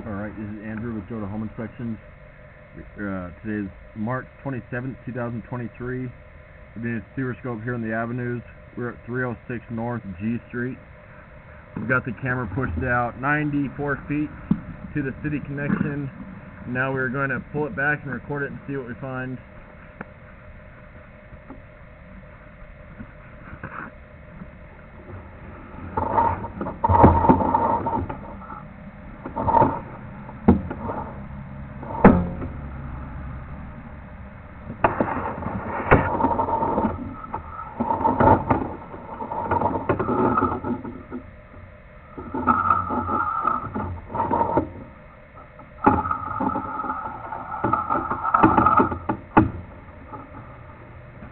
Alright, this is Andrew with Joda Home Inspections. Today is March 27th, 2023. We're doing a stereoscope here on the avenues. We're at 306 North G Street. We've got the camera pushed out 94 feet to the city connection. Now we're going to pull it back and record it and see what we find.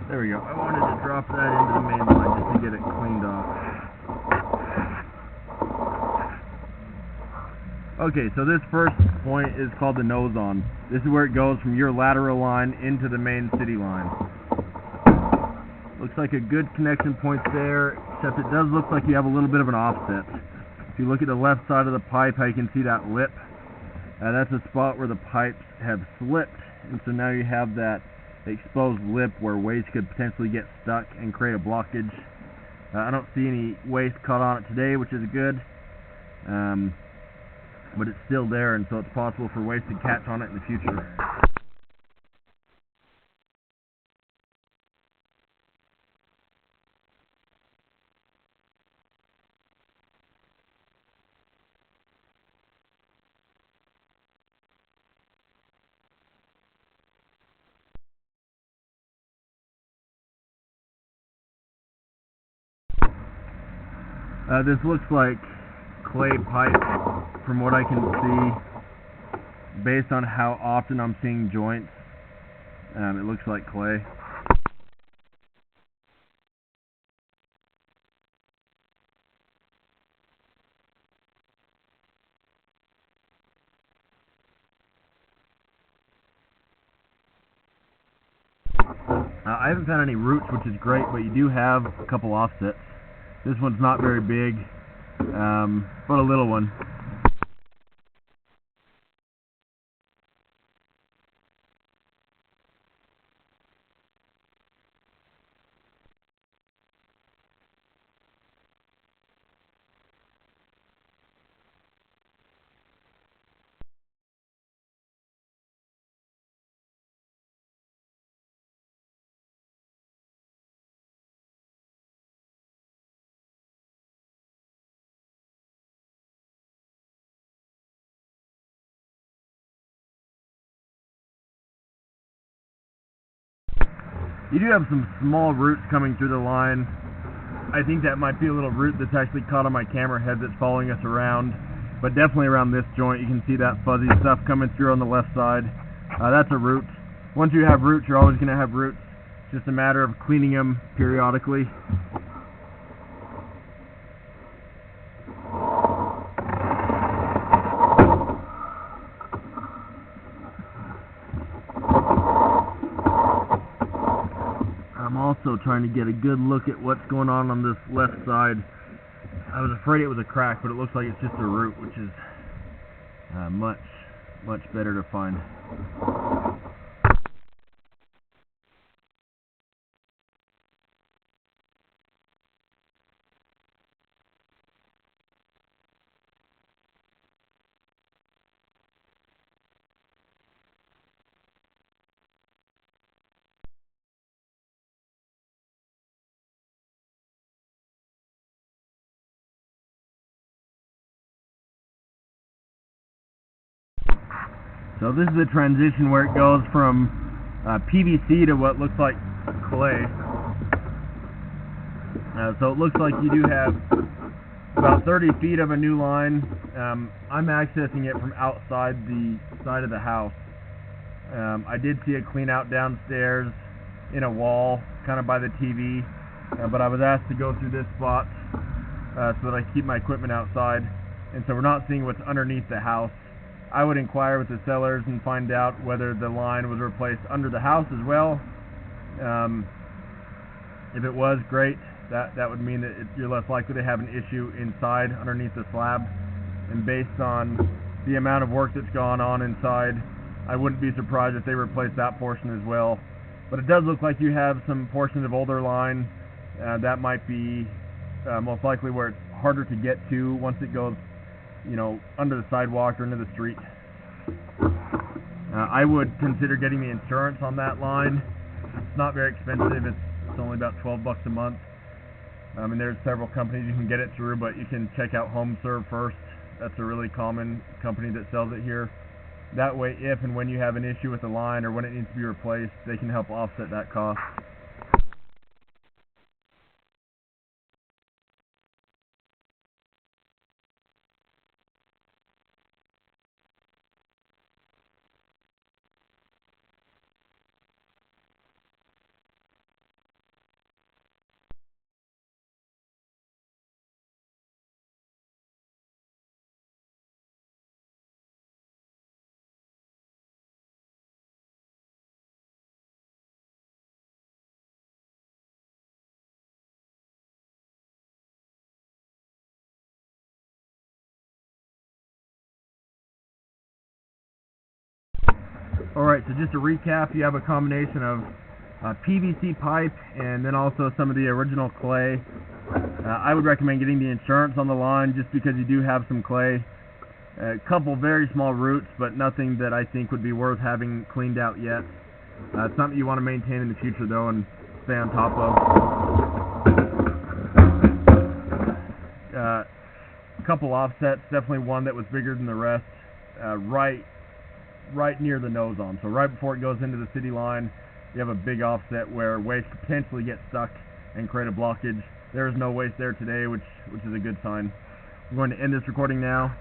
There we go. I wanted to drop that into the main line just to get it cleaned off. Okay, so this first point is called the nose on. This is where it goes from your lateral line into the main city line. Looks like a good connection point there, except it does look like you have a little bit of an offset. If you look at the left side of the pipe, how you can see that lip. That's a spot where the pipes have slipped, and so now you have that exposed lip where waste could potentially get stuck and create a blockage. I don't see any waste caught on it today, which is good, but it's still there, and so it's possible for waste to catch on it in the future. This looks like clay pipe from what I can see. Based on how often I'm seeing joints, it looks like clay. I haven't found any roots, which is great, but you do have a couple offsets. This one's not very big, but a little one. You do have some small roots coming through the line. I think that might be a little root that's actually caught on my camera head that's following us around, but definitely around this joint you can see that fuzzy stuff coming through on the left side. That's a root. Once you have roots, you're always going to have roots. It's just a matter of cleaning them periodically. I'm also trying to get a good look at what's going on this left side. I was afraid it was a crack, but it looks like it's just a root, which is much better to find. So this is the transition where it goes from PVC to what looks like clay. So it looks like you do have about 30 feet of a new line. I'm accessing it from outside the side of the house. I did see a clean out downstairs in a wall, kind of by the TV, but I was asked to go through this spot so that I keep my equipment outside, and so we're not seeing what's underneath the house. I would inquire with the sellers and find out whether the line was replaced under the house as well. If it was, great. That would mean that you're less likely to have an issue inside underneath the slab. And based on the amount of work that's gone on inside, I wouldn't be surprised if they replace that portion as well. But it does look like you have some portions of older line. That might be most likely where it's harder to get to once it goes, under the sidewalk or into the street. I would consider getting the insurance on that line. It's not very expensive. It's only about $12 a month. And there's several companies you can get it through, but you can check out HomeServe first. That's a really common company that sells it here. That way, if and when you have an issue with the line or when it needs to be replaced, they can help offset that cost. Alright, so just to recap, you have a combination of PVC pipe and then also some of the original clay. I would recommend getting the insurance on the line just because you do have some clay. A couple very small roots, but nothing that I think would be worth having cleaned out yet. It's something you want to maintain in the future though and stay on top of. A couple offsets, definitely one that was bigger than the rest, right near the nose arm. So right before it goes into the city line, you have a big offset where waste could potentially get stuck and create a blockage. There is no waste there today, which is a good sign. I'm going to end this recording now.